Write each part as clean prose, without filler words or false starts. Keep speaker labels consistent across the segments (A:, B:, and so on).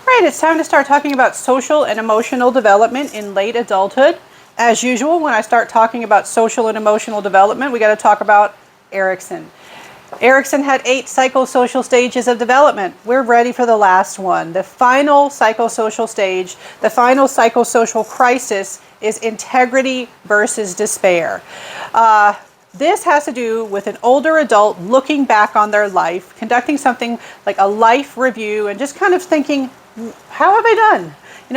A: right, it's time to start talking about social and emotional development in late adulthood. As usual, when I start talking about social and emotional development, we got to talk about Erikson. Erikson had 8 psychosocial stages of development. We're ready for the last one. The final psychosocial stage, the final psychosocial crisis is integrity versus despair. This has to do with an older adult looking back on their life, conducting something like a life review and just kind of thinking, how have I done?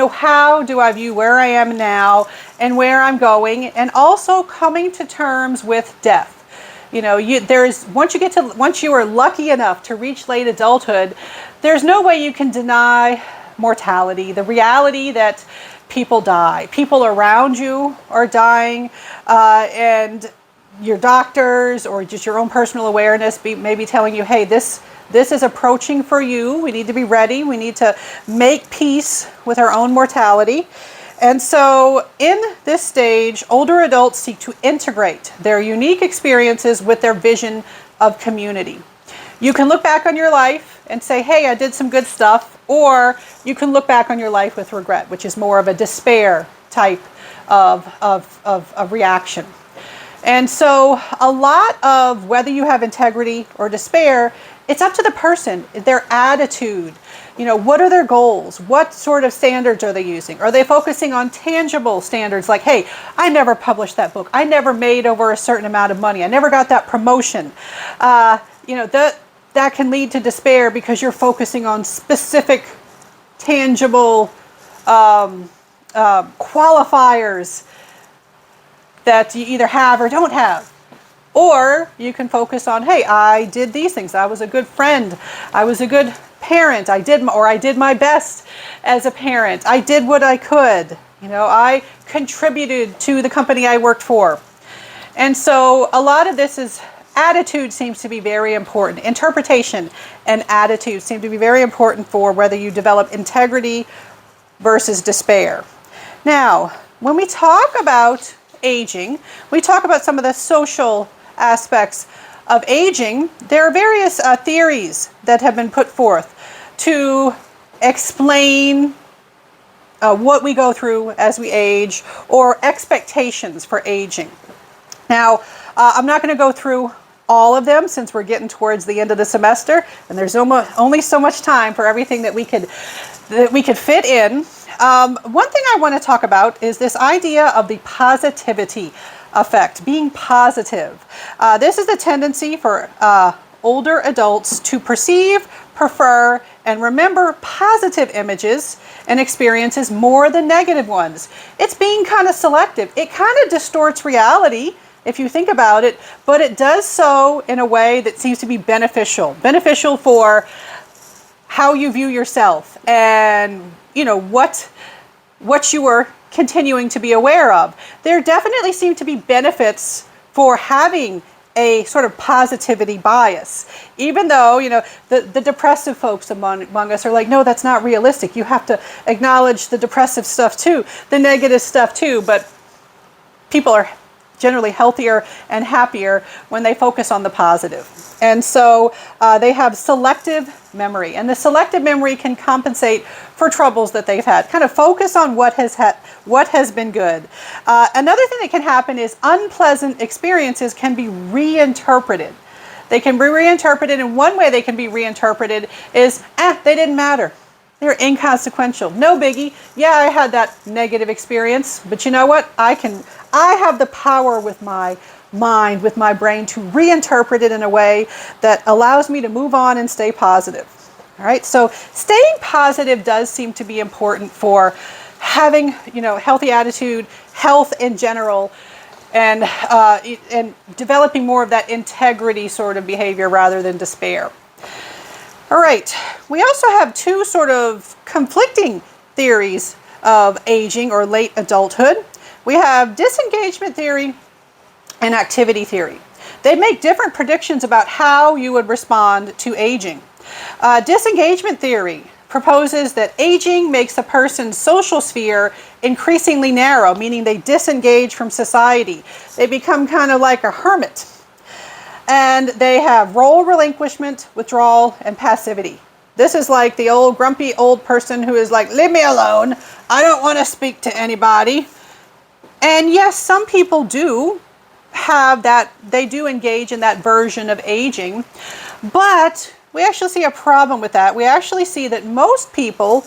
A: How do I view where I am now and where I'm going, and also coming to terms with death. Once you are lucky enough to reach late adulthood, there's no way you can deny mortality, the reality that people die. People around you are dying, and your doctors or just your own personal awareness may be telling you, hey, this is approaching for you. We need to be ready. We need to make peace with our own mortality. And so in this stage, older adults seek to integrate their unique experiences with their vision of community. You can look back on your life and say, hey, I did some good stuff, or you can look back on your life with regret, which is more of a despair type of reaction. And so a lot of whether you have integrity or despair, it's up to the person, their attitude. What are their goals? What sort of standards are they using? Are they focusing on tangible standards like, hey, I never published that book. I never made over a certain amount of money. I never got that promotion. That can lead to despair because you're focusing on specific, tangible qualifiers that you either have or don't have. Or you can focus on, hey, I did these things. I was a good friend. I was a good parent. I did my best as a parent. I did what I could. I contributed to the company I worked for. And so a lot of this is attitude seems to be very important. Interpretation and attitude seem to be very important for whether you develop integrity versus despair. Now, when we talk about aging, we talk about some of the social aspects of aging. There are various theories that have been put forth to explain what we go through as we age, or expectations for aging. Now, I'm not going to go through all of them since we're getting towards the end of the semester, and there's only so much time for everything that we could fit in. One thing I want to talk about is this idea of the positivity effect, being positive. This is the tendency for older adults to perceive, prefer, and remember positive images and experiences more than negative ones. It's being kind of selective. It kind of distorts reality if you think about it, but it does so in a way that seems to be beneficial for how you view yourself and what you are continuing to be aware of. There definitely seem to be benefits for having a sort of positivity bias, even though the depressive folks among us are like, no, that's not realistic. You have to acknowledge the depressive stuff too, the negative stuff too, but people are generally healthier and happier when they focus on the positive. And so they have selective memory, and the selective memory can compensate for troubles that they've had. Kind of focus on what has been good. Another thing that can happen is unpleasant experiences can be reinterpreted. They can be reinterpreted, and one way they can be reinterpreted is, they didn't matter. They're inconsequential. No biggie. Yeah, I had that negative experience, but you know what? I have the power with my mind, with my brain, to reinterpret it in a way that allows me to move on and stay positive. All right, so staying positive does seem to be important for having, healthy attitude, health in general, and developing more of that integrity sort of behavior rather than despair. All right, we also have 2 sort of conflicting theories of aging or late adulthood. We have disengagement theory and activity theory. They make different predictions about how you would respond to aging. Disengagement theory proposes that aging makes a person's social sphere increasingly narrow, meaning they disengage from society. They become kind of like a hermit. And they have role relinquishment, withdrawal, and passivity. This is like the old grumpy old person who is like, leave me alone. I don't want to speak to anybody. And yes, some people do have that, they do engage in that version of aging, but we actually see a problem with that. We actually see that most people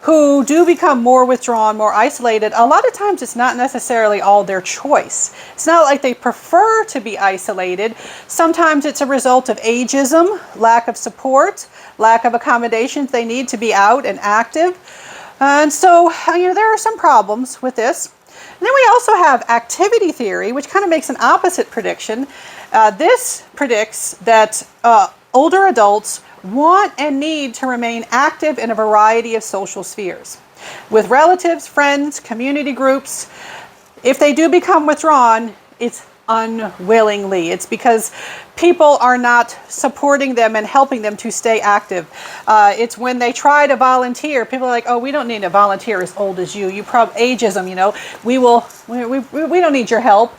A: who do become more withdrawn, more isolated, a lot of times it's not necessarily all their choice. It's not like they prefer to be isolated. Sometimes it's a result of ageism, lack of support, lack of accommodations. They need to be out and active. And so, there are some problems with this. And then we also have activity theory, which kind of makes an opposite prediction. This predicts that older adults want and need to remain active in a variety of social spheres. With relatives, friends, community groups, if they do become withdrawn, it's unwillingly. It's because people are not supporting them and helping them to stay active. It's when they try to volunteer, people are like, oh, we don't need a volunteer as old as you. You ageism, we don't need your help.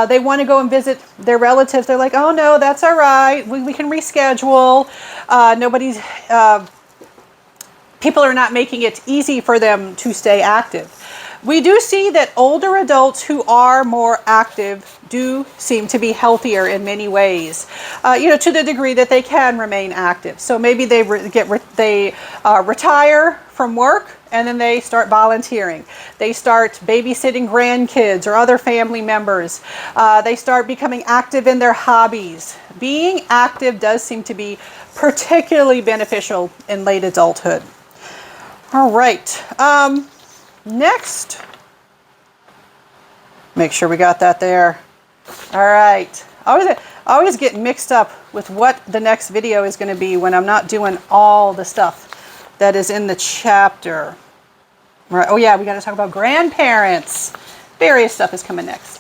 A: They want to go and visit their relatives. They're like, oh no, that's all right. We can reschedule. People are not making it easy for them to stay active. We do see that older adults who are more active do seem to be healthier in many ways, to the degree that they can remain active. So maybe they retire from work and then they start volunteering. They start babysitting grandkids or other family members. They start becoming active in their hobbies. Being active does seem to be particularly beneficial in late adulthood. All right. Next, make sure we got that there. All right. I always get mixed up with what the next video is going to be when I'm not doing all the stuff that is in the chapter. Right. Oh yeah, we got to talk about grandparents. Various stuff is coming next.